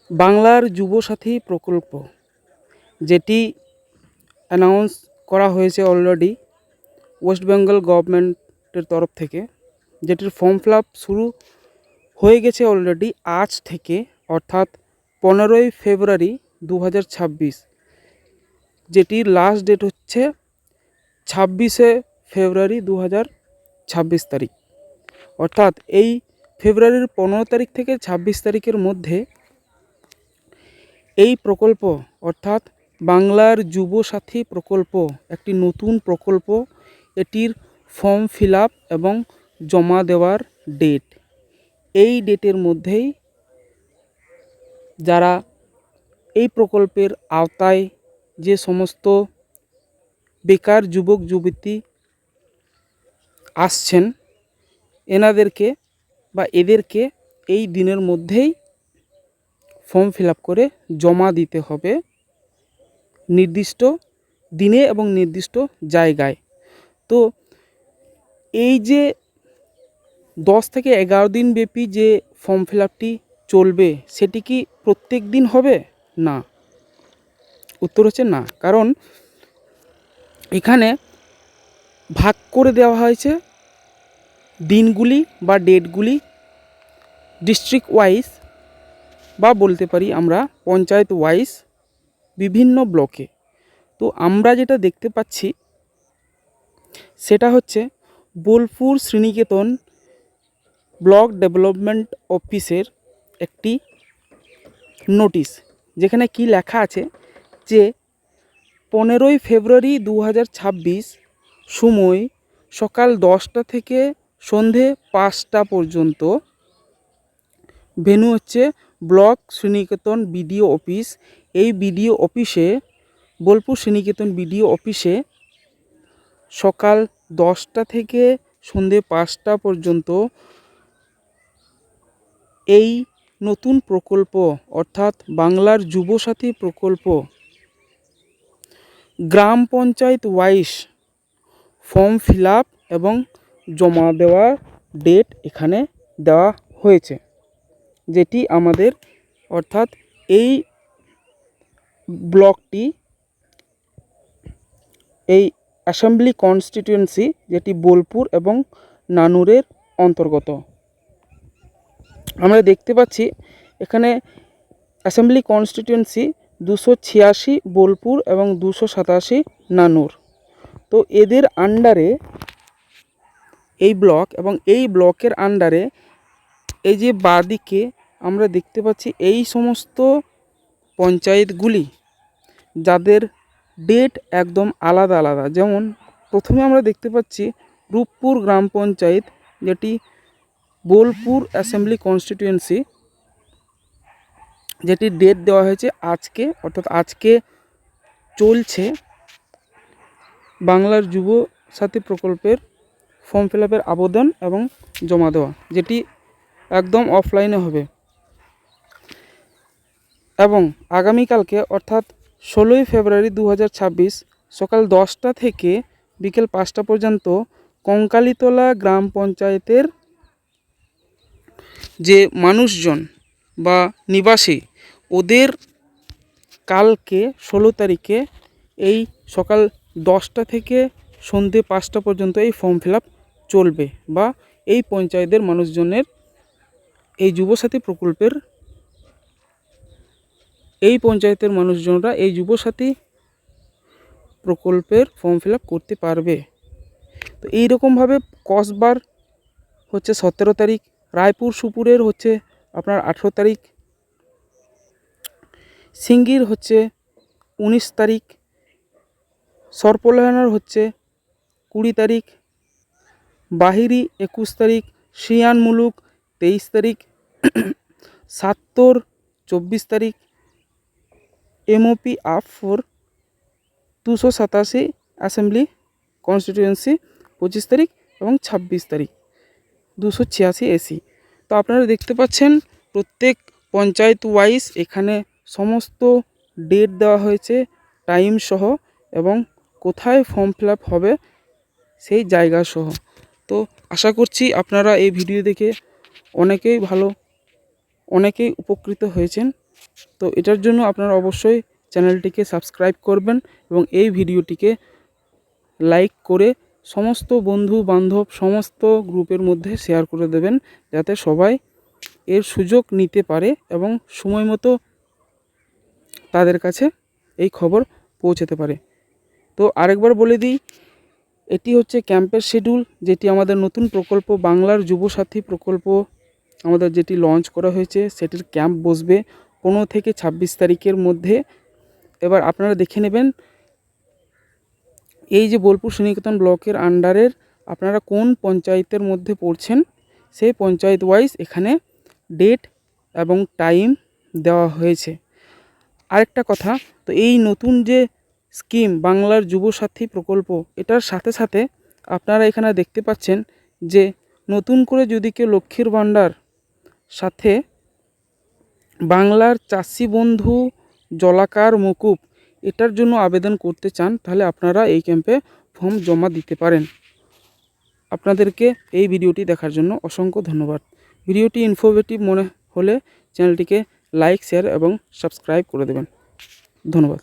বাংলার যুবসাথী প্রকল্প, যেটি অ্যানাউন্স করা হয়েছে অলরেডি ওয়েস্ট বেঙ্গল গভর্নমেন্টের তরফ থেকে, যেটির ফর্ম ফিল আপ শুরু হয়ে গেছে অলরেডি আজ থেকে, অর্থাৎ 15ই ফেব্রুয়ারি 2026। যেটির লাস্ট ডেট হচ্ছে 26শে ফেব্রুয়ারি 2026 তারিখ। অর্থাৎ এই ফেব্রুয়ারির 15 তারিখ থেকে 26 তারিখের মধ্যে এই প্রকল্প, অর্থাৎ বাংলার যুবসাথী প্রকল্প, একটি নতুন প্রকল্প, এটির ফর্ম ফিল আপ এবং জমা দেওয়ার ডেট, এই ডেটের মধ্যেই যারা এই প্রকল্পের আওতায় যে সমস্ত বেকার যুবক যুবতী আসছেন, এদেরকে এই দিনের মধ্যেই ফর্ম ফিল আপ করে জমা দিতে হবে নির্দিষ্ট দিনে এবং নির্দিষ্ট জায়গায়। তো এই যে 10 থেকে 11 দিন ব্যাপী যে ফর্ম ফিল আপটি চলবে, সেটি কি প্রত্যেক দিন হবে? না, উত্তর হচ্ছে না। কারণ এখানে ভাগ করে দেওয়া হয়েছে দিনগুলি বা ডেটগুলি ডিস্ট্রিক্ট ওয়াইজ, বা বলতে পারি আমরা পঞ্চায়েত ওয়াইজ, বিভিন্ন ব্লকে। তো আমরা যেটা দেখতে পাচ্ছি সেটা হচ্ছে বোলপুর শ্রীনিকেতন ব্লক ডেভেলপমেন্ট অফিসের একটি নোটিশ, যেখানে কি লেখা আছে যে 15ই ফেব্রুয়ারি 2026 সময় সকাল 10টা থেকে সন্ধে 5টা পর্যন্ত, ভেন্যু হচ্ছে ব্লক শ্রীনিকেতন বিডিও অফিস। এই বিডিও অফিসে, বোলপুর শ্রীনিকেতন বিডিও অফিসে সকাল 10টা থেকে সন্ধে 5টা পর্যন্ত এই নতুন প্রকল্প, অর্থাৎ বাংলার যুবসাথী প্রকল্প গ্রাম panchayat wise form fill up এবং জমা দেওয়ার ডেট এখানে দেওয়া হয়েছে। যেটি আমাদের, অর্থাৎ এই ব্লকটি, এই অ্যাসেম্বলি কনস্টিটিউয়েন্সি, যেটি বোলপুর এবং নানুরের অন্তর্গত। আমরা দেখতে পাচ্ছি এখানে অ্যাসেম্বলি কনস্টিটিউয়েন্সি 286 বোলপুর এবং 287 নানুর। তো এদের আন্ডারে এই ব্লক, এবং এই ব্লকের আন্ডারে এই যে বাঁদিকে আমরা দেখতে পাচ্ছি এই সমস্ত পঞ্চায়েতগুলি, যাদের ডেট একদম আলাদা আলাদা। যেমন প্রথমে আমরা দেখতে পাচ্ছি রূপপুর গ্রাম পঞ্চায়েত, যেটি বোলপুর অ্যাসেম্বলি কনস্টিটিউয়েন্সি, যেটি ডেট দেওয়া হয়েছে আজকে, অর্থাৎ আজকে চলছে বাংলার যুব সাথী প্রকল্পের ফর্ম ফিল আপের আবেদন এবং জমা দেওয়া, যেটি একদম অফলাইনে হবে। এবং আগামীকালকে, অর্থাৎ 16ই ফেব্রুয়ারি 2026 সকাল 10টা থেকে বিকেল 5টা পর্যন্ত কঙ্কালীতলা গ্রাম পঞ্চায়েতের যে মানুষজন বা নিবাসী, ওদের কালকে 16 তারিখে এই সকাল 10টা থেকে সন্ধে 5টা পর্যন্ত এই ফর্ম ফিল আপ চলবে, বা এই পঞ্চায়েতের মানুষজনের এই যুবসাথী প্রকল্পের, এই পঞ্চায়েতের মানুষজনরা এই যুবসাথী প্রকল্পের ফর্ম ফিল আপ করতে পারবে। তো এইরকমভাবে কসবার হচ্ছে 17 তারিখ, রায়পুর সুপুরের হচ্ছে আপনার 18 তারিখ, সিঙ্গির হচ্ছে 19 তারিখ, সরপলাহানার হচ্ছে 20 তারিখ, বাহিরি 21 তারিখ, শিয়ান মুলুক 23 তারিখ, সাত্তর 24 তারিখ, এমওপি আপ4 287 অ্যাসেম্বলি কনস্টিটিউয়েন্সি 25 তারিখ এবং 26 তারিখ 286 এসি। তো আপনারা দেখতে পাচ্ছেন প্রত্যেক পঞ্চায়েত ওয়াইজ এখানে সমস্ত ডেট দেওয়া হয়েছে, টাইম সহ, এবং কোথায় ফর্ম ফিল আপ হবে সেই জায়গা সহ। তো আশা করছি আপনারা এই ভিডিও দেখে অনেকেই উপকৃত হয়েছেন। তো এটার জন্য আপনারা অবশ্যই চ্যানেলটিকে সাবস্ক্রাইব করবেন এবং এই ভিডিওটিকে লাইক করে সমস্ত বন্ধু বান্ধব সমস্ত গ্রুপের মধ্যে শেয়ার করে দেবেন, যাতে সবাই এর সুযোগ নিতে পারে এবং সময় মতো তাদের কাছে এই খবর পৌঁছাতে পারে। তো আরেকবার বলে দিই, এটি হচ্ছে ক্যাম্পের শিডিউল, যেটি আমাদের নতুন প্রকল্প বাংলার যুবসাথী প্রকল্প আমাদের যেটি লঞ্চ করা হয়েছে, সেটির ক্যাম্প বসবে 15 থেকে 26 তারিখের মধ্যে। এবার আপনারা দেখে নেবেন এই যে বোলপুর শ্রীনিকেতন ব্লকের আন্ডারের আপনারা কোন পঞ্চায়েতের মধ্যে পড়ছেন, সেই পঞ্চায়েত ওয়াইজ এখানে ডেট এবং টাইম দেওয়া হয়েছে। আরেকটা কথা, তো এই নতুন যে স্কিম বাংলার যুবসাথী প্রকল্প, এটার সাথে সাথে আপনারা এখানে দেখতে পাচ্ছেন যে নতুন করে যদি কেউ লক্ষ্মীর ভাণ্ডার সাথে বাংলার চাষি বন্ধু জলাকার মকুব এটার জন্য আবেদন করতে চান, তাহলে আপনারা এই ক্যাম্পে ফর্ম জমা দিতে পারেন। আপনাদেরকে এই ভিডিওটি দেখার জন্য অসংখ্য ধন্যবাদ। ভিডিওটি ইনফরমেটিভ মনে হলে চ্যানেলটিকে লাইক শেয়ার এবং সাবস্ক্রাইব করে দেবেন। ধন্যবাদ।